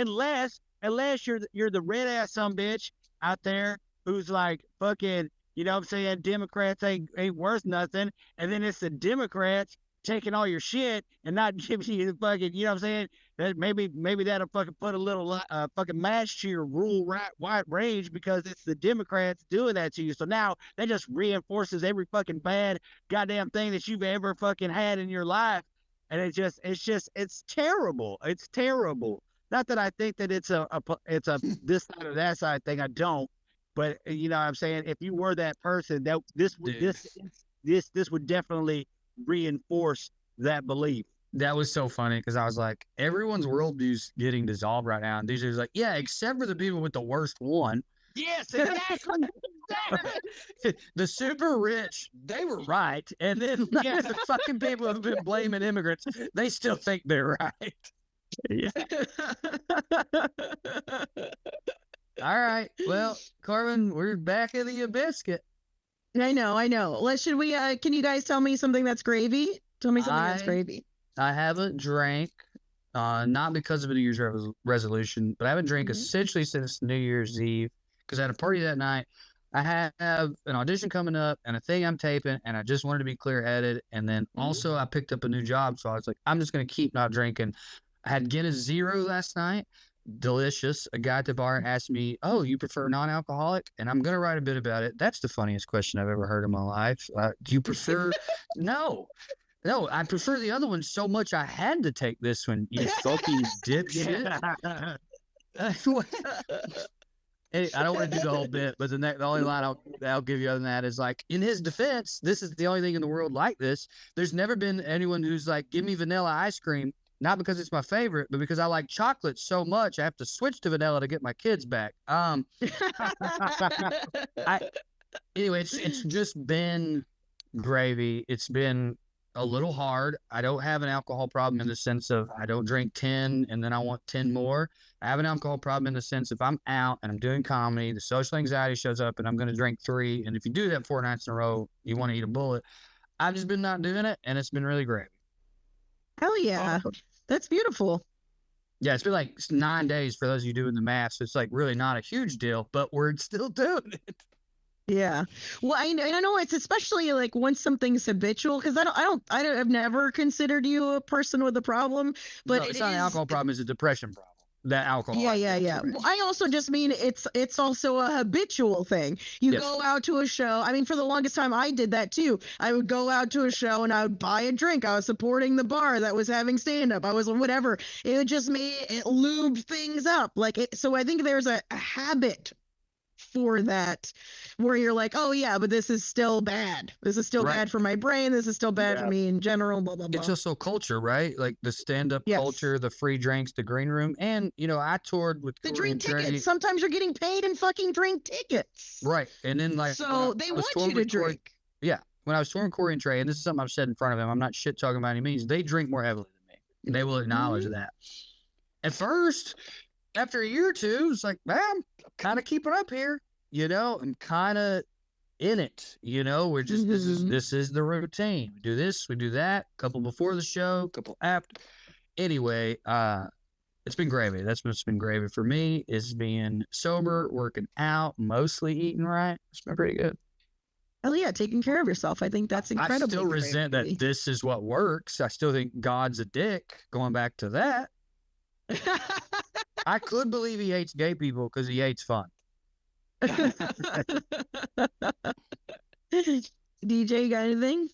the red ass sumbitch out there who's like fucking, you know what I'm saying, Democrats ain't worth nothing, and then it's the Democrats taking all your shit and not giving you the fucking, you know what I'm saying, that maybe that'll fucking put a little fucking match to your rule right range, because it's the Democrats doing that to you. So now that just reinforces every fucking bad goddamn thing that you've ever fucking had in your life. And it's terrible. It's terrible. Not that I think that it's a this side or that side thing. I don't. But you know what I'm saying? If you were that person, that this would definitely reinforce that belief. That was so funny, because I was like, everyone's worldview's getting dissolved right now. And DJ was like, yeah, except for the people with the worst one. Yes, exactly. The super rich, they were right. And then the fucking people who've been blaming immigrants, they still think they're right. Yeah. All right. Well, Carmen, we're back in the biscuit. I know. Should we, can you guys tell me something that's gravy? Tell me something that's gravy. I haven't drank, not because of a New Year's resolution, but I haven't drank essentially since New Year's Eve, because I had a party that night. I have an audition coming up and a thing I'm taping, and I just wanted to be clear-headed. And then also I picked up a new job, so I was like, I'm just going to keep not drinking. I had Guinness Zero last night. Delicious. A guy at the bar asked me, oh, you prefer non-alcoholic? And I'm going to write a bit about it. That's the funniest question I've ever heard in my life. Do you prefer? No, I prefer the other one so much I had to take this one, you fucking dipshit. I don't want to do the whole bit, but the only line I'll give you other than that is like, in his defense, this is the only thing in the world like this. There's never been anyone who's like, give me vanilla ice cream. Not because it's my favorite, but because I like chocolate so much, I have to switch to vanilla to get my kids back. Anyway, it's just been gravy. It's been a little hard. I don't have an alcohol problem in the sense of I don't drink 10 and then I want 10 more. I have an alcohol problem in the sense if I'm out and I'm doing comedy, the social anxiety shows up and I'm going to drink 3. And if you do that 4 nights in a row, you want to eat a bullet. I've just been not doing it, and it's been really great. Hell yeah. That's beautiful. Yeah, it's been like 9 days for those of you doing the math. So it's like really not a huge deal, but we're still doing it. Yeah. Well, I know it's especially like once something's habitual, because I've never considered you a person with a problem, but no, it's not an alcohol problem, it's a depression problem. That alcohol. Yeah. Well, I also just mean it's also a habitual thing. You go out to a show. I mean, for the longest time, I did that too. I would go out to a show and I would buy a drink. I was supporting the bar that was having stand up. I was whatever. It just made it lubed things up. So I think there's a habit for that, where you're like, oh yeah, but this is still bad. This is still bad for my brain. This is still bad for me in general. Blah blah blah. It's also culture, right? Like the stand-up culture, the free drinks, the green room, and I toured with the drink tickets. Sometimes you're getting paid in fucking drink tickets, right? And then so they want you to drink. When I was touring Corey and Trey, and this is something I've said in front of him, I'm not shit talking by any means. They drink more heavily than me. They will acknowledge that. At first, after a year or two, it's like, man, I'm kind of keeping up here. I'm kind of in it. We're just this is the routine. We do this, we do that. Couple before the show, couple after. Anyway, It's been gravy. That's what's been gravy for me, is being sober, working out, mostly eating right. It's been pretty good. Hell yeah, taking care of yourself. I think that's incredible. I still resent that this is what works. I still think God's a dick, going back to that. I could believe he hates gay people because he hates fun. DJ, you got anything?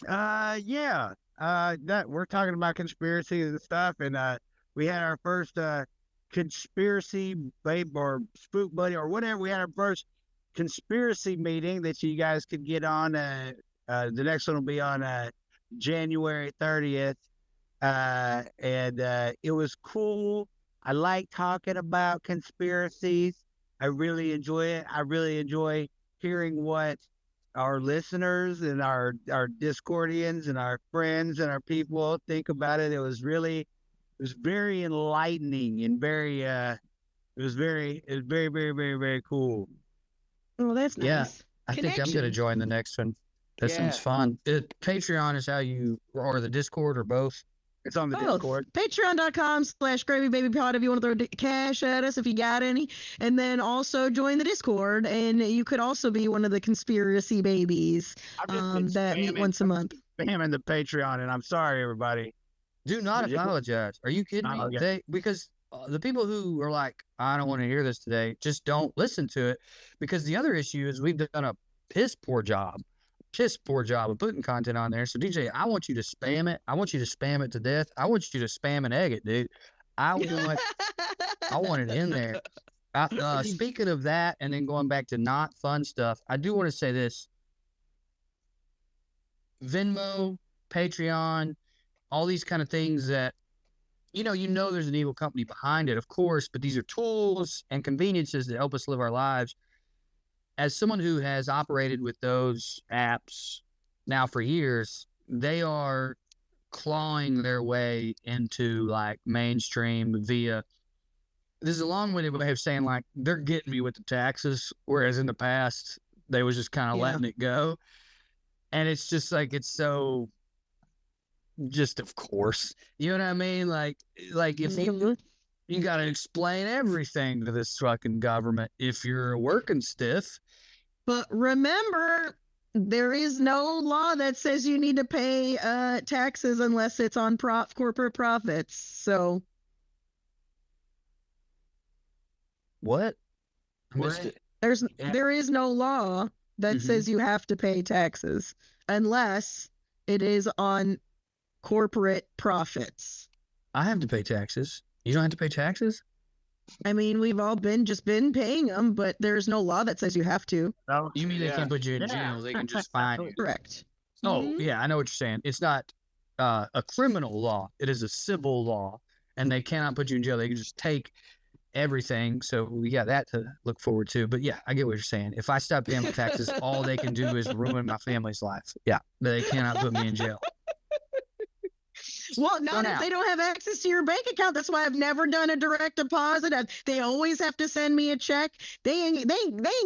Yeah. That we're talking about conspiracies and stuff, and we had our first conspiracy babe or spook buddy or whatever. We had our first conspiracy meeting that you guys could get on. The next one will be on January 30th, and it was cool. I like talking about conspiracies. I really enjoy it. I really enjoy hearing what our listeners and our Discordians and our friends and our people think about it. It was very enlightening and very, very, very cool. Oh, that's nice. Yeah, I think I'm going to join the next one. That sounds fun. Patreon is how you, or the Discord, or both. It's on the Discord. Patreon.com/GravyBabyPod if you want to throw cash at us if you got any. And then also join the Discord, and you could also be one of the conspiracy babies that meet once a month. Spamming the Patreon, and I'm sorry, everybody. Do not apologize. Are you kidding me? Because the people who are like, I don't want to hear this today, just don't listen to it. Because the other issue is we've done a piss poor job of putting content on there. So DJ, I want you to spam it. I want you to spam it to death. I want you to spam and egg it, dude. I want it in there. Speaking of that, and then going back to not fun stuff, I do want to say this. Venmo, Patreon, all these kind of things that, you know there's an evil company behind it, of course, but these are tools and conveniences that help us live our lives. As someone who has operated with those apps now for years, they are clawing their way into like mainstream via, this is a long-winded way of saying like they're getting me with the taxes, whereas in the past they was just kind of letting it go. And it's just like, it's so just, of course, you know what I mean? Like if you got to explain everything to this fucking government if you're working stiff. But remember, there is no law that says you need to pay taxes unless it's on corporate profits. So, what? I missed it. There is no law that says you have to pay taxes unless it is on corporate profits. I have to pay taxes. You don't have to pay taxes? I mean, we've all been paying them, but there's no law that says you have to. No, you mean they can't put you in jail? They can just fine you. Correct. Oh, yeah, I know what you're saying. It's not a criminal law. It is a civil law, and they cannot put you in jail. They can just take everything. So we got that to look forward to. But yeah, I get what you're saying. If I stop paying my taxes, all they can do is ruin my family's life. Yeah, they cannot put me in jail. Well, not if they don't have access to your bank account. That's why I've never done a direct deposit. They always have to send me a check. They ain't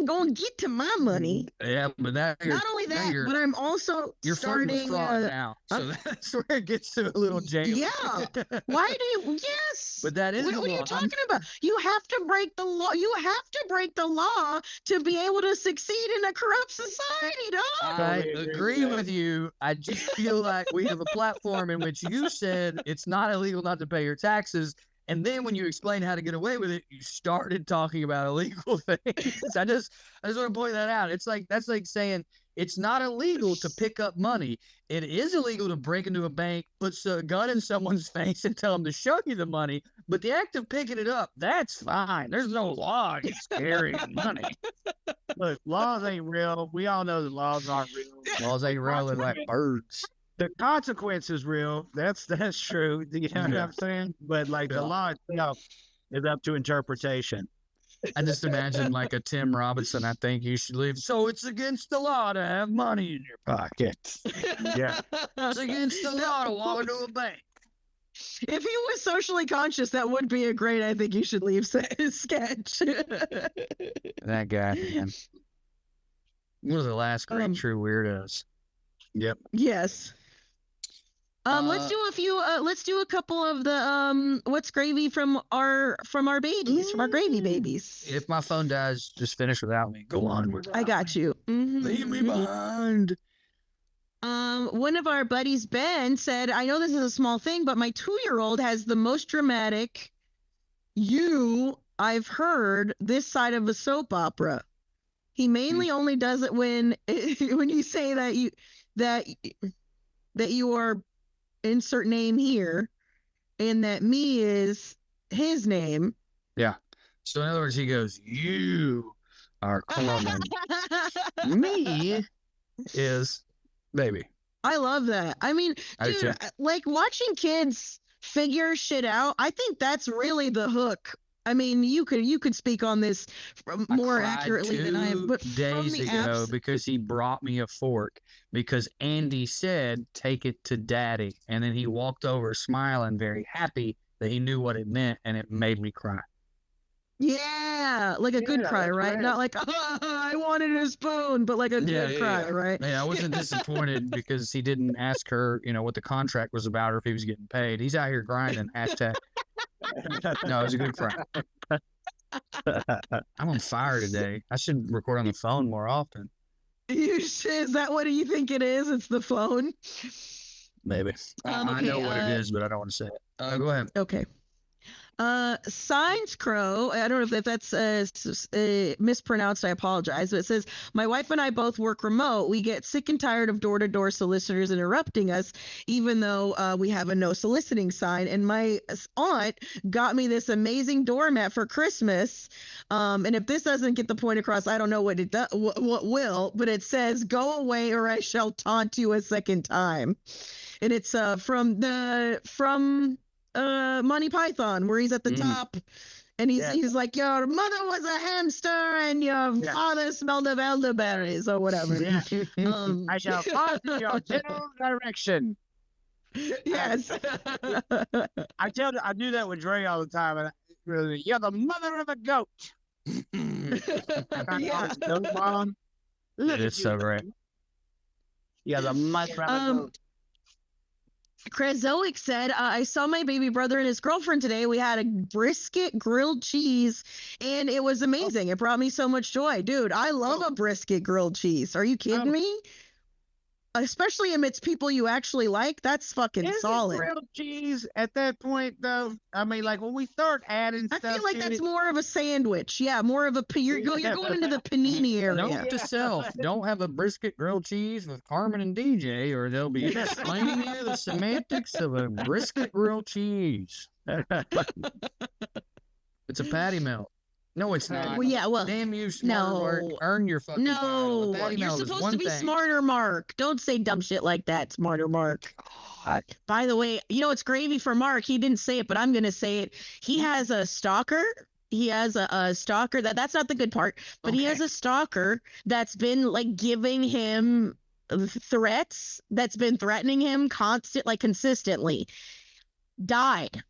gonna get to my money. Yeah, but not only that, but I'm also starting fraud now. So that's where it gets to a little jail. Yeah. Why do you? Yes. But that is. What are you talking about? You have to break the law. You have to break the law to be able to succeed in a corrupt society, dog. I agree with you. I just feel like we have a platform in which you said it's not illegal not to pay your taxes, and then when you explain how to get away with it, you started talking about illegal things. I just want to point that out. It's like, that's like saying it's not illegal to pick up money. It is illegal to break into a bank, put a gun in someone's face and tell them to show you the money. But the act of picking it up, that's fine. There's no law against carrying money. Look, laws ain't real. We all know that laws aren't real. Laws ain't real. They're like birds. The consequence is real. That's true. You know what I'm saying? But like the law itself is up to interpretation. I just imagine like a Tim Robinson. I think you should leave. So it's against the law to have money in your pocket. Yeah, it's against the law to walk into a bank. If he was socially conscious, that would be a great I think you should leave sketch. That guy, man. One of the last great true weirdos. Yep. Yes. Let's do a few. Let's do a couple of the what's gravy from our babies, from our gravy babies. If my phone dies, just finish without me. Go on. I got you. Leave me behind. One of our buddies, Ben, said, I know this is a small thing, but my 2-year-old has the most dramatic I've heard this side of a soap opera. He mainly only does it when you say that you are insert name here, and that me is his name. Yeah. So in other words, he goes, you are Carmen. Me is baby. I love that. I mean, I do dude, too. like watching kids figure shit out, I think that's really the hook. I mean, you could speak on this more accurately than I am, but days from the ago because he brought me a fork because Andy said, take it to daddy. And then he walked over smiling, very happy that he knew what it meant, and it made me cry. Yeah, like a good cry, right? Not like, I wanted a spoon, but like a good cry, right? Yeah, I wasn't disappointed because he didn't ask her, what the contract was about or if he was getting paid. He's out here grinding, hashtag. No, it was a good cry. I'm on fire today. I should record on the phone more often. Is that what you think it is? It's the phone? Maybe. I know what it is, but I don't want to say it. Go ahead. Okay. Signs Crow, I don't know if that's mispronounced, I apologize, but it says, my wife and I both work remote. We get sick and tired of door-to-door solicitors interrupting us, even though we have a no soliciting sign. And my aunt got me this amazing doormat for Christmas. And if this doesn't get the point across, I don't know what what will, but it says, go away or I shall taunt you a second time. And it's from Monty Python, where he's at the top and he's like, your mother was a hamster and your father smelled of elderberries or whatever. I shall follow your general direction. Yes. I do that with Dre all the time, and you're the mother of a goat. Goat mom. Look It's so great. You're the mother of a goat. Krezoic said, I saw my baby brother and his girlfriend today. We had a brisket grilled cheese, and it was amazing. It brought me so much joy. Dude, I love a brisket grilled cheese. Are you kidding me? Especially amidst people you actually like. That's fucking solid. Grilled cheese at that point, though. I mean, like when we start adding stuff, I feel like that's more of a sandwich. Yeah, more of a you're going into the panini area. Note to self: don't have a brisket grilled cheese with Carmen and DJ, or they'll be explaining to you the semantics of a brisket grilled cheese. It's a patty melt. No, it's not. Well, yeah, well, damn you, smarter Mark. Earn your fucking title. No, you're supposed to be smarter, Mark. Don't say dumb shit like that, smarter Mark. By the way, it's gravy for Mark. He didn't say it, but I'm going to say it. He has a stalker. He has a stalker. That's not the good part, but he has a stalker that's been like giving him threats, that's been threatening him consistently. Died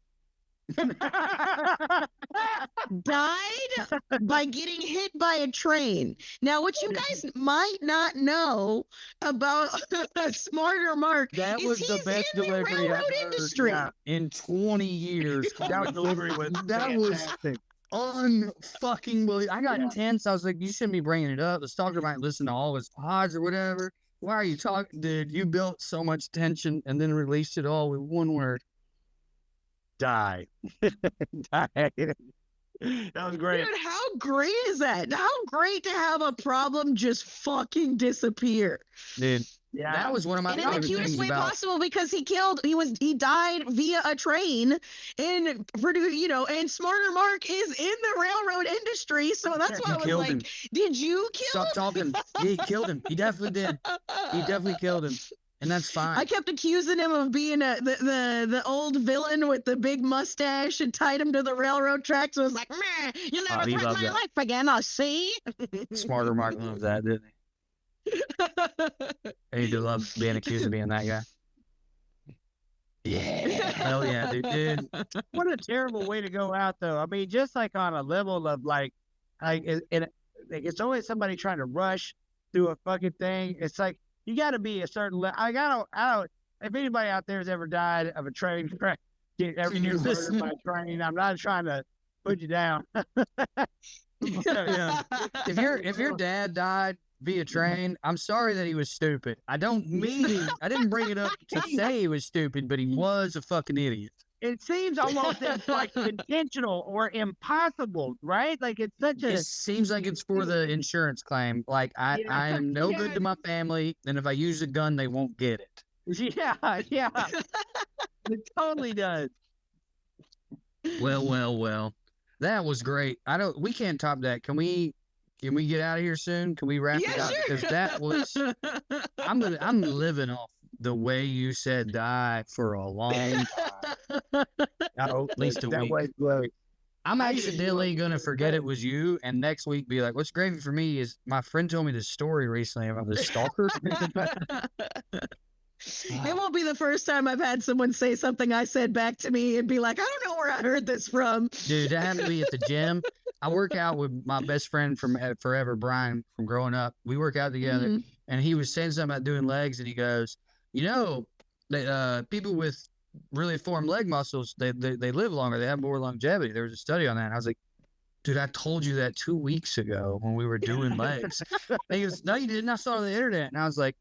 by getting hit by a train. Now, what you guys might not know about Smarter Mark, that was the best delivery I've heard in 20 years. That delivery was unfucking believable. I got tense. I was like, you shouldn't be bringing it up. The stalker might listen to all his pods or whatever. Why are you talking, dude? You built so much tension and then released it all with one word. Die. Die. That was great. Dude, how great is that? How great to have a problem just fucking disappear. Dude, that was one of my and in the cutest way possible, because he died via a train, and and Smarter Mark is in the railroad industry, so that's why I was like, did you kill him? Stop talking. He killed him. He definitely did. He definitely killed him. And that's fine. I kept accusing him of being the old villain with the big mustache and tied him to the railroad tracks. So I was like, man, you'll never threaten my life again, I'll see. Smarter Mark loved that, didn't he? He did love being accused of being that guy. Yeah. Hell yeah, dude. What a terrible way to go out, though. I mean, just like on a level of it's always somebody trying to rush through a fucking thing. It's like, you got to be a certain level. if anybody out there has ever died of a train crash, ever been murdered by a train, I'm not trying to put you down. Yeah. If your dad died via train, I'm sorry that he was stupid. I didn't bring it up to say he was stupid, but he was a fucking idiot. It seems almost like intentional or impossible, right? Like it's such a. It seems like it's for the insurance claim. Like I am no good to my family, and if I use a gun, they won't get it. Yeah. It totally does. Well. That was great. We can't top that. Can we get out of here soon? Can we wrap it up? Sure. Because that was I'm living off the way you said die for a long time. At least a week. I'm accidentally gonna forget it was you, and next week be like, what's gravy for me is my friend told me this story recently about the stalker. It won't be the first time I've had someone say something I said back to me and be like, I don't know where I heard this from. Dude, that happened to be at the gym. I work out with my best friend from forever, Brian, from growing up. We work out together, and he was saying something about doing legs, and he goes, people with really formed leg muscles, they live longer. They have more longevity. There was a study on that. And I was like, dude, I told you that 2 weeks ago when we were doing legs. And he goes, no, you didn't. I saw it on the internet. And I was like,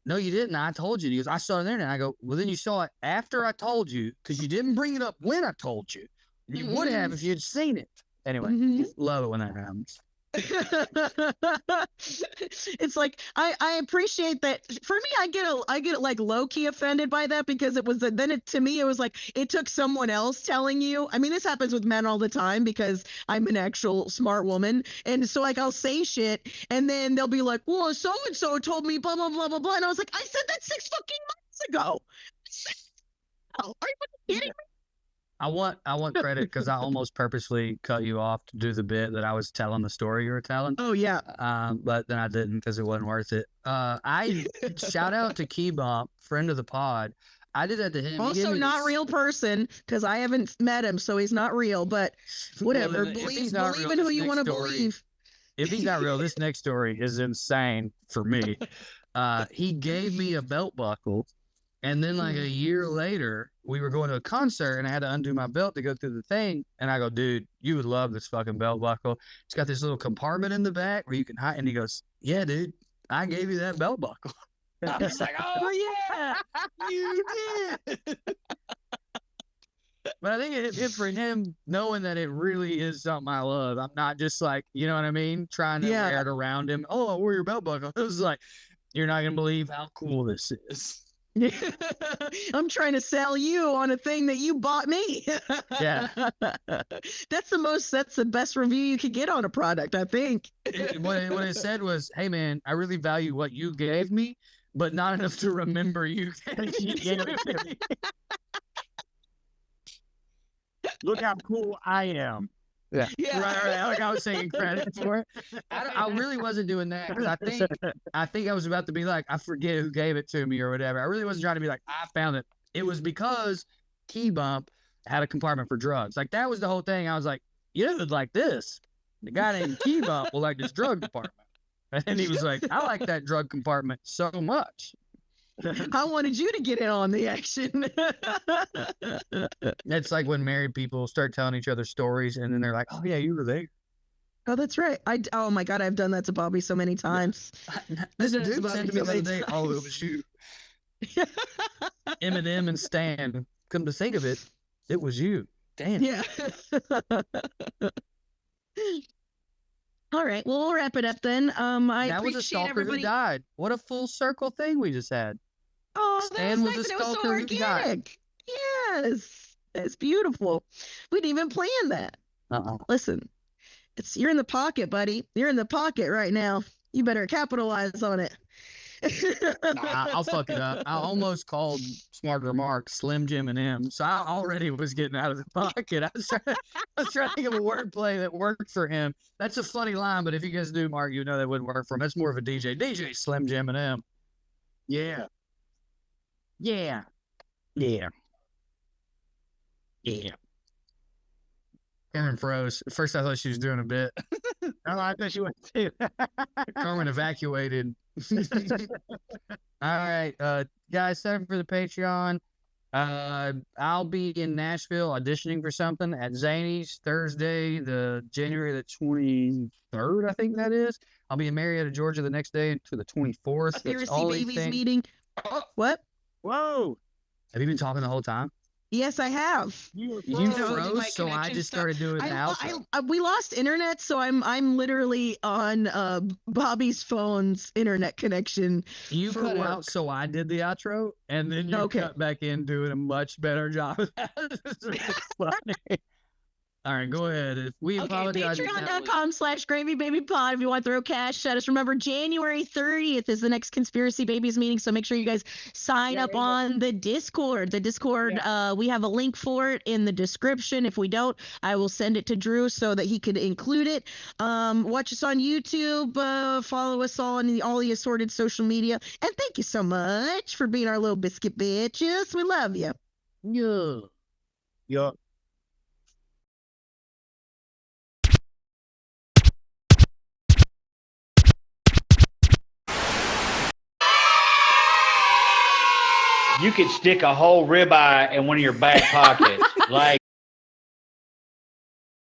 no, you didn't. I told you. He goes, I saw it on the internet. I go, well, then you saw it after I told you because you didn't bring it up when I told you. You would have if you'd seen it. Anyway, love it when that happens. It's like I appreciate that. For me, I get like low key offended by that because it was to me it was like it took someone else telling you. I mean, this happens with men all the time because I'm an actual smart woman, and so like I'll say shit and then they'll be like, well, so and so told me blah blah blah blah blah, and I was like, I said that 6 fucking months ago. Are you fucking kidding me? I want credit because I almost purposely cut you off to do the bit that I was telling the story you were telling. Oh yeah. But then I didn't because it wasn't worth it. I shout out to Key Bump, friend of the pod. I did that to him. Also not real person because I haven't met him, so he's not real. But whatever. Well, believe in who you want to believe. If he's not real, this next story is insane for me. He gave me a belt buckle. And then like a year later, we were going to a concert and I had to undo my belt to go through the thing. And I go, dude, you would love this fucking belt buckle. It's got this little compartment in the back where you can hide. And he goes, yeah, dude, I gave you that belt buckle. I was like, oh yeah, you did. But I think it's for him knowing that it really is something I love. I'm not just like, you know what I mean? Trying to wear it around him. Oh, I wore your belt buckle. It was like, you're not going to believe how cool this is. I'm trying to sell you on a thing that you bought me. Yeah. That's the best review you could get on a product, I think. What it said was, hey man, I really value what you gave me, but not enough to remember you gave it to me. Look how cool I am. Yeah. Right. Like I was saying credit for it. I really wasn't doing that because I think I was about to be like, I forget who gave it to me or whatever. I really wasn't trying to be like, I found it. It was because Key Bump had a compartment for drugs. Like that was the whole thing. I was like, you would like this. The guy named Key Bump will like this drug compartment. And he was like, I like that drug compartment so much. I wanted you to get in on the action. It's like when married people start telling each other stories and then they're like, oh yeah, you were there. Oh, that's right. Oh my God, I've done that to Bobby so many times. This dude said to me the other day, oh, it was you. Eminem and Stan. Come to think of it, it was you. Damn. Yeah. All right. Well, we'll wrap it up then. That was a stalker who died. What a full circle thing we just had. Oh, Stan was a stalker who died. Yes. It's beautiful. We didn't even plan that. Listen, you're in the pocket, buddy. You're in the pocket right now. You better capitalize on it. I'll fuck it up. I almost called Smart Remarks Slim Jim and M, so I already was getting out of the pocket. I was trying to think of a wordplay that worked for him. That's a funny line, but if you guys do, Mark, you know that wouldn't work for him. That's more of a DJ Slim Jim and M. Yeah. Carmen froze. At first, I thought she was doing a bit. No, I thought she was too. Carmen evacuated All right, guys, sign up for the Patreon. I'll be in Nashville auditioning for something at Zany's Thursday, the January the 23rd, I think that is. I'll be in Marietta, Georgia the next day to the 24th. Conspiracy That's all Babies meeting. What? Whoa. Have you been talking the whole time? Yes, I have. You my froze, so I connection just stuff. started doing the outro. We lost internet, so I'm literally on Bobby's phone's internet connection. You for cut work. out, so I did the outro, and then you cut back in doing a much better job. It's really funny. All right, go ahead. If we apologize. Patreon.com/GravyBabyPod if you want to throw cash at us. Remember, January 30th is the next Conspiracy Babies meeting, so make sure you guys sign up on the Discord. The Discord, we have a link for it in the description. If we don't, I will send it to Drew so that he could include it. Watch us on YouTube. Follow us on all the assorted social media. And thank you so much for being our little biscuit bitches. We love you. Yeah. Yeah. You could stick a whole ribeye in one of your back pockets. Like,